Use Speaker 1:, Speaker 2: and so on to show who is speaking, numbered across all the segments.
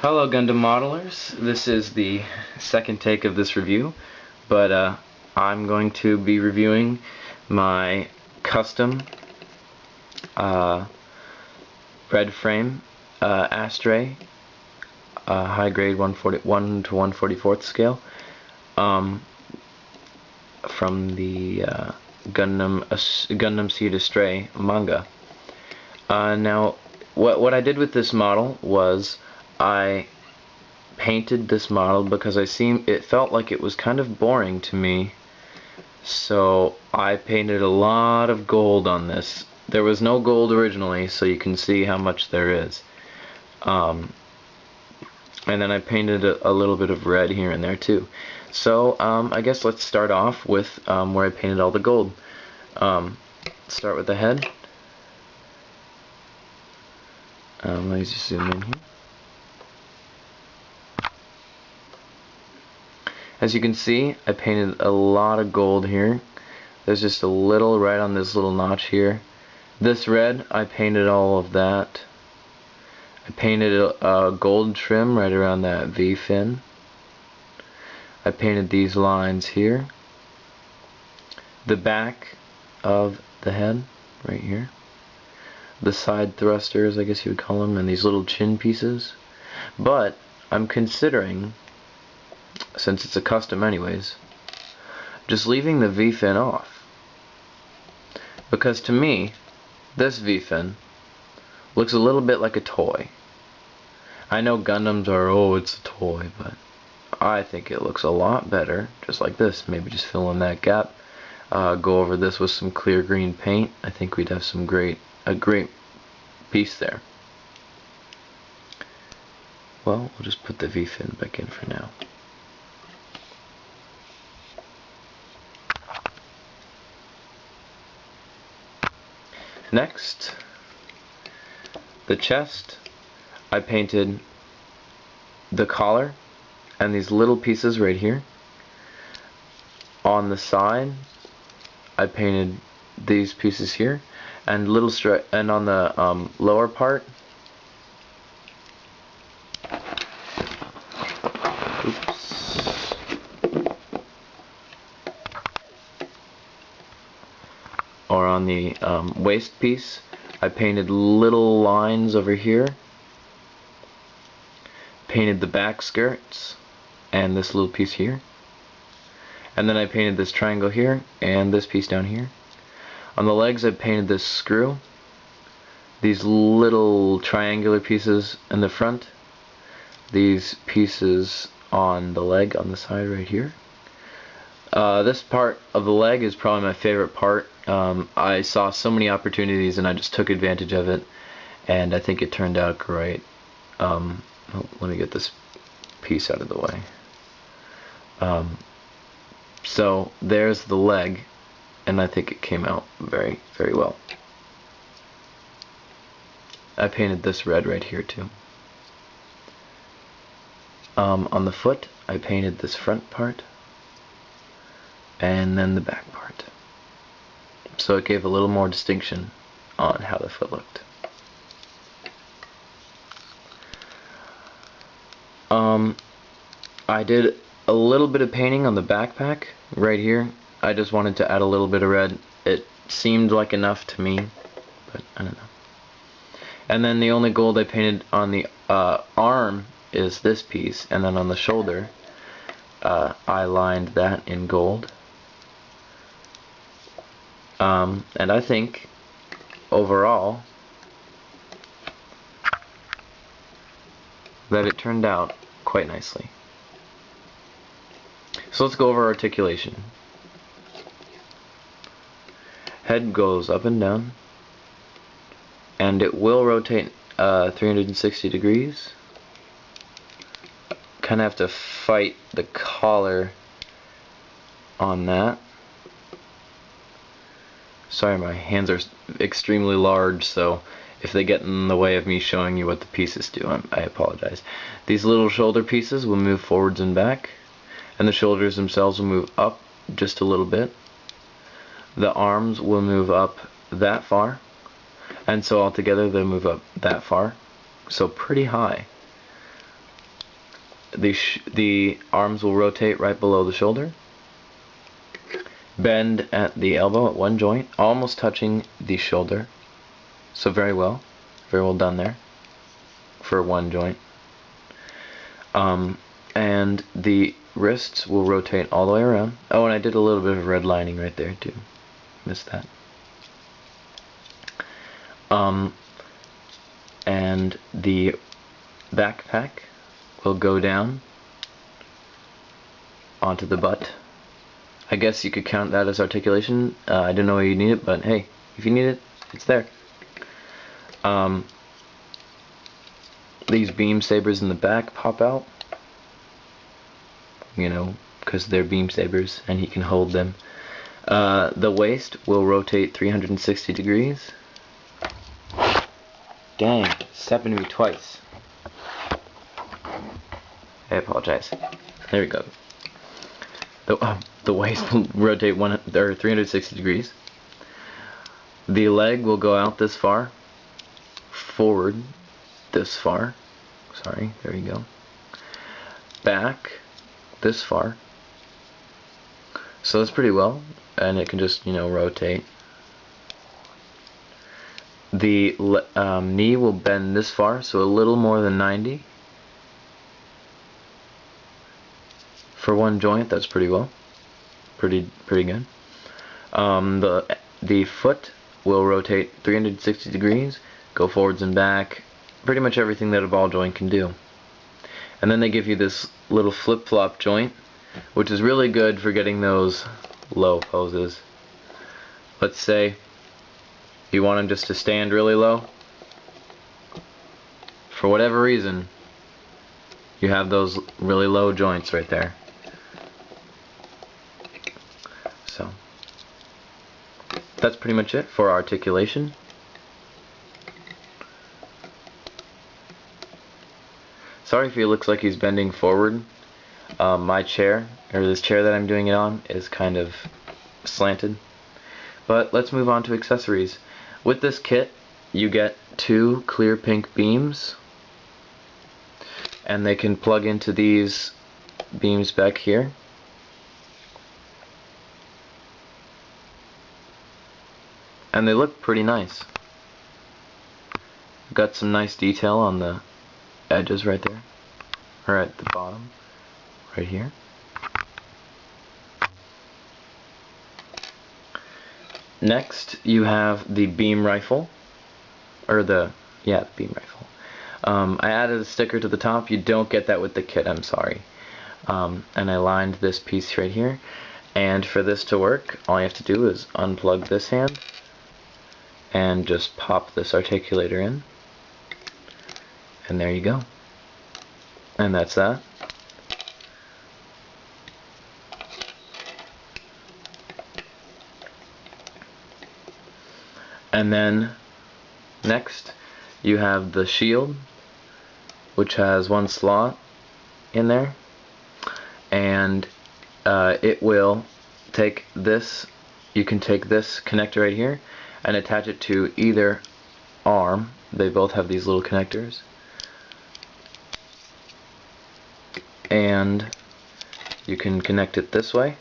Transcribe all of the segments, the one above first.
Speaker 1: Hello Gundam modelers, this is the second take of this review, but I'm going to be reviewing my custom red frame astray high grade 141 to 144th scale from the Gundam Seed Astray manga. Now what I did with this model was I painted this model because it felt like it was kind of boring to me, so I painted a lot of gold on this. There was no gold originally, so you can see how much there is. And then I painted a little bit of red here and there too. So I guess let's start off with where I painted all the gold. Start with the head. Let me just zoom in here. As you can see, I painted a lot of gold here. There's just a little right on this little notch here. This red, I painted all of that. I painted a gold trim right around that V fin. I painted these lines here. The back of the head, right here. The side thrusters, I guess you would call them, and these little chin pieces. But I'm considering, since it's a custom anyways, just leaving the V-fin off. Because to me, this V-fin looks a little bit like a toy. I know Gundams are, oh, it's a toy, but I think it looks a lot better, just like this. Maybe just fill in that gap. Go over this with some clear green paint. I think we'd have a great piece there. Well, we'll just put the V-fin back in for now. Next, the chest, I painted the collar and these little pieces right here. On the side, I painted these pieces here, and and on the lower part, or on the waist piece, I painted little lines over here. Painted the back skirts and this little piece here. And then I painted this triangle here and this piece down here. On the legs I painted this screw, these little triangular pieces in the front, these pieces on the leg on the side right here. This part of the leg is probably my favorite part. I saw so many opportunities and I just took advantage of it, and I think it turned out great. Let me get this piece out of the way. So there's the leg, and I think it came out very, very well. I painted this red right here too. On the foot, I painted this front part and then the back part, so it gave a little more distinction on how the foot looked. I did a little bit of painting on the backpack right here. I just wanted to add a little bit of red. It seemed like enough to me, but I don't know. And then the only gold I painted on the arm is this piece, and then on the shoulder I lined that in gold. And I think overall that it turned out quite nicely. So let's go over articulation. Head goes up and down, and it will rotate 360 degrees. Kind of have to fight the collar on that. Sorry, my hands are extremely large, so if they get in the way of me showing you what the pieces do, I apologize. These little shoulder pieces will move forwards and back, and the shoulders themselves will move up just a little bit. The arms will move up that far, and so altogether they'll move up that far, so pretty high. the arms will rotate right below the shoulder. Bend at the elbow at one joint, almost touching the shoulder. So very well done there for one joint. And the wrists will rotate all the way around. Oh, and I did a little bit of red lining right there too. Missed that. And the backpack will go down onto the butt. I guess you could count that as articulation. I didn't know you need it, but hey, if you need it, it's there. These beam sabers in the back pop out, you know, because they're beam sabers and he can hold them. The waist will rotate 360 degrees. Dang, it's happened to me twice. I apologize. There we go. The waist will rotate 360 degrees. The leg will go out this far, forward this far. Sorry, there you go. Back this far. So that's pretty well, and it can just, you know, rotate. The knee will bend this far, so a little more than 90. For one joint, that's pretty well. Pretty good. The foot will rotate 360 degrees, go forwards and back, pretty much everything that a ball joint can do. And then they give you this little flip-flop joint, which is really good for getting those low poses. Let's say you want them just to stand really low. For whatever reason, you have those really low joints right there. So that's pretty much it for articulation. Sorry if he looks like he's bending forward. My chair, or this chair that I'm doing it on, is kind of slanted. But let's move on to accessories. With this kit, you get 2 clear pink beams, and they can plug into these beams back here. And they look pretty nice. Got some nice detail on the edges right there, or at the bottom, right here. Next, you have the beam rifle, or the beam rifle. I added a sticker to the top. You don't get that with the kit, I'm sorry. And I lined this piece right here. And for this to work, all you have to do is unplug this hand and just pop this articulator in. And there you go. And that's that. And then next you have the shield, which has 1 slot in there, and it will take this, you can take this connector right here and attach it to either arm. They both have these little connectors, and you can connect it this way,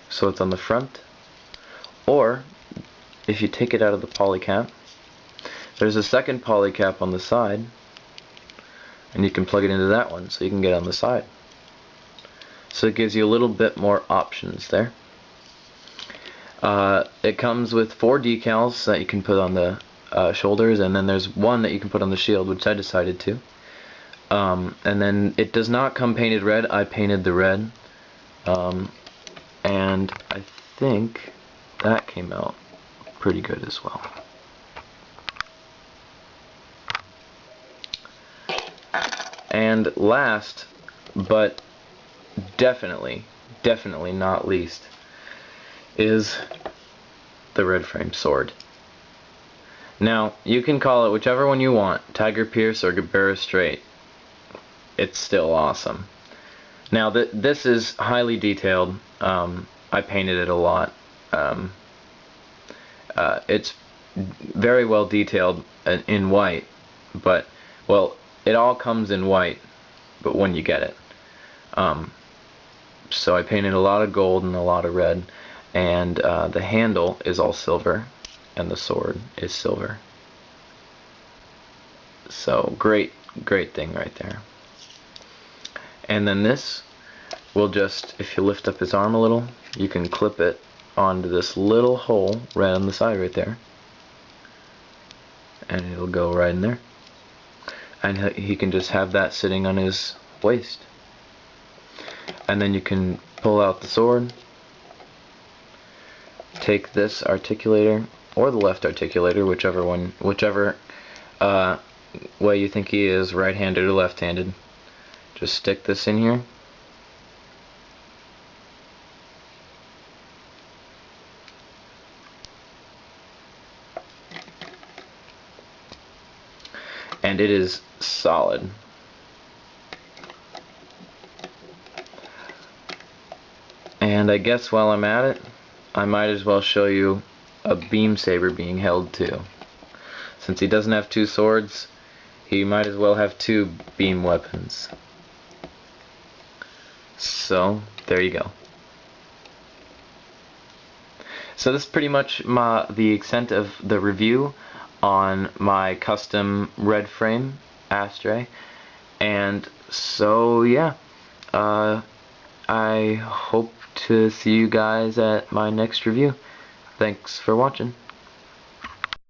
Speaker 1: so it's on the front, or if you take it out of the poly cap, there's a second poly cap on the side, and you can plug it into that one so you can get on the side. So it gives you a little bit more options there. It comes with 4 decals that you can put on the shoulders, and then there's 1 that you can put on the shield, which I decided to. And then it does not come painted red. I painted the red. And I think that came out pretty good as well. And last, but definitely not least, is the red frame sword. Now, you can call it whichever one you want, Tiger Pierce or Gabera Straight. It's still awesome. Now, this is highly detailed. I painted it a lot. It's very well detailed in white, but well, it all comes in white, but when you get it. So I painted a lot of gold and a lot of red, and the handle is all silver, and the sword is silver. So great thing right there. And then this will just, if you lift up his arm a little, you can clip it onto this little hole right on the side right there, and it'll go right in there, and he can just have that sitting on his waist. And then you can pull out the sword, take this articulator or the left articulator, whichever way you think he is, right-handed or left-handed. Just stick this in here, and it is solid. And I guess while I'm at it, I might as well show you a beam saber being held too. Since he doesn't have two swords, he might as well have two beam weapons. So there you go. So this is pretty much the extent of the review on my custom red frame astray. And so yeah, I hope to see you guys at my next review. Thanks for watching.